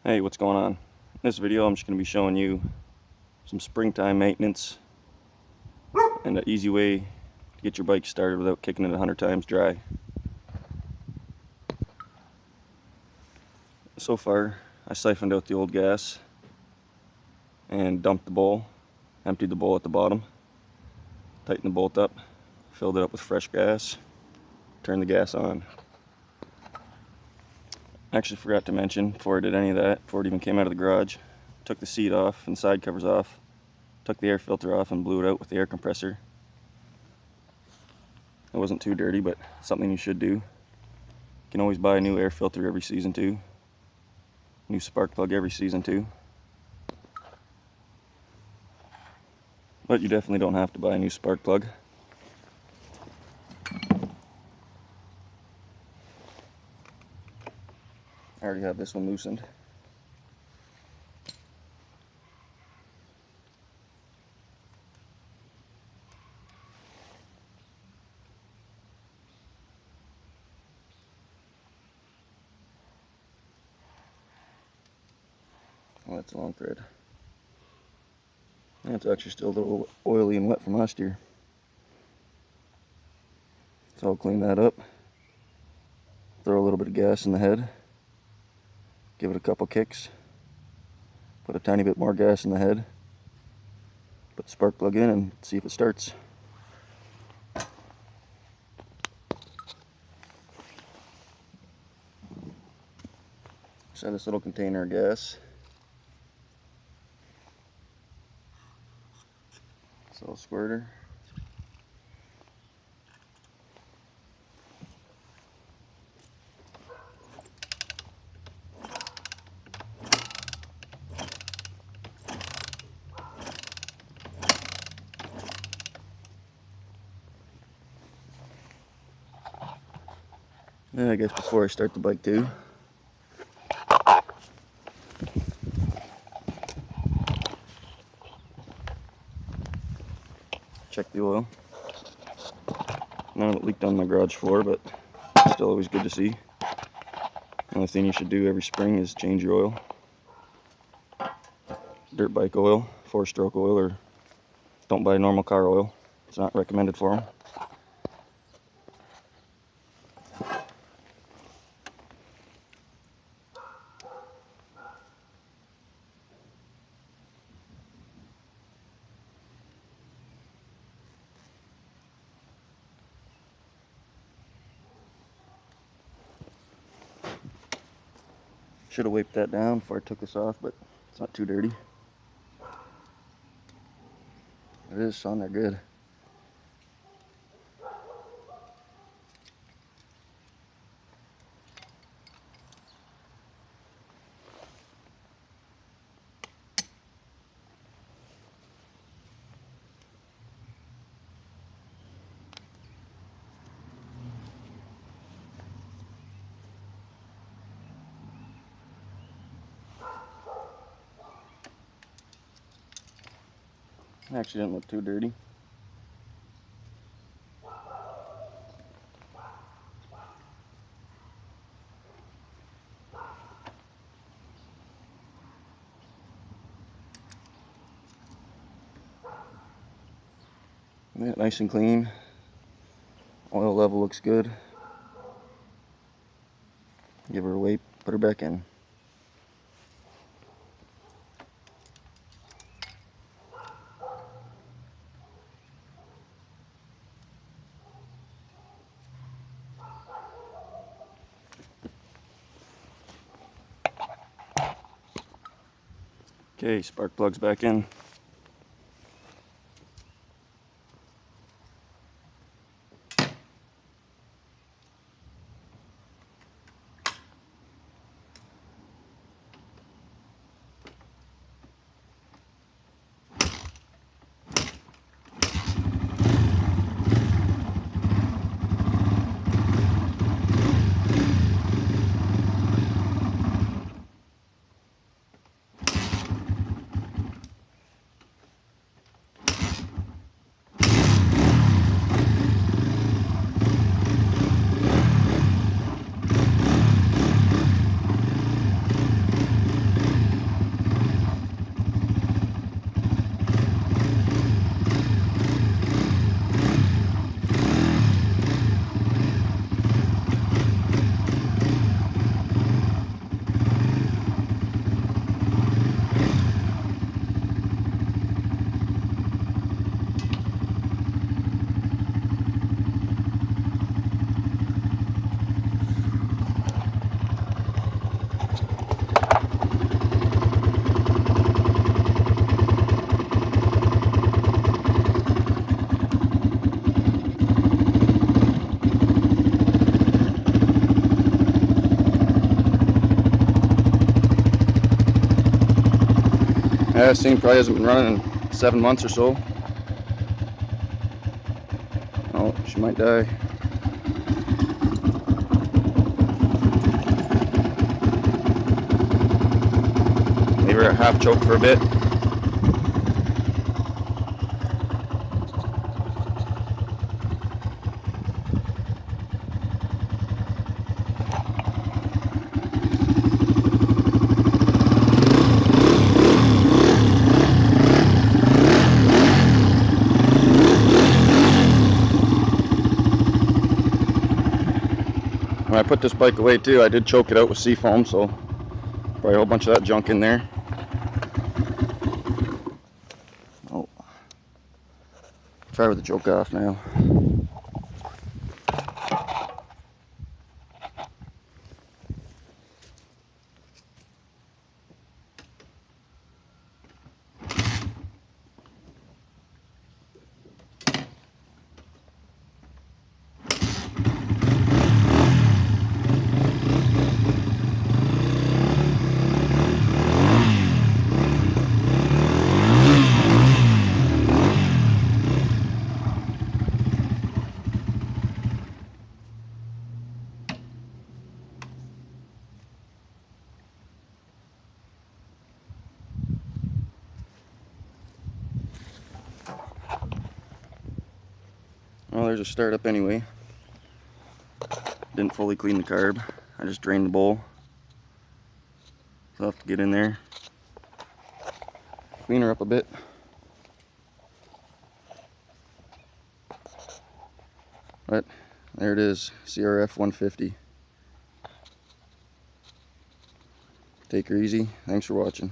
Hey, what's going on? In this video I'm just going to be showing you some springtime maintenance and an easy way to get your bike started without kicking it 100 times dry. So far I siphoned out the old gas and dumped the bowl, emptied the bowl at the bottom, tightened the bolt up, filled it up with fresh gas, turned the gas on. I actually forgot to mention before I did any of that, before it even came out of the garage, took the seat off and side covers off, took the air filter off and blew it out with the air compressor. It wasn't too dirty, but something you should do. You can always buy a new air filter every season too. New spark plug every season too. But you definitely don't have to buy a new spark plug. I already have this one loosened. Oh, that's a long thread. And it's actually still a little oily and wet from last year. So I'll clean that up. Throw a little bit of gas in the head. Give it a couple kicks. Put a tiny bit more gas in the head. Put the spark plug in and see if it starts. Set this little container of gas. This little squirter. And I guess before I start the bike too, check the oil. None of it leaked on my garage floor, but still always good to see. Another thing you should do every spring is change your oil. Dirt bike oil, 4-stroke oil, or don't buy normal car oil. It's not recommended for them. Should have wiped that down before I took this off, but it's not too dirty. It is on there good. It actually didn't look too dirty. Yeah, nice and clean. Oil level looks good. Give her a wipe, put her back in. Okay, spark plug's back in. Yeah, this thing probably hasn't been running in 7 months or so. Oh, she might die. Leave her at half choke for a bit. When I put this bike away too, I did choke it out with seafoam, so probably a whole bunch of that junk in there. Oh, try with the choke off now. Well, there's a startup anyway. Didn't fully clean the carb. I just drained the bowl. So I'll have to get in there, clean her up a bit. But there it is, CRF 150. Take her easy. Thanks for watching.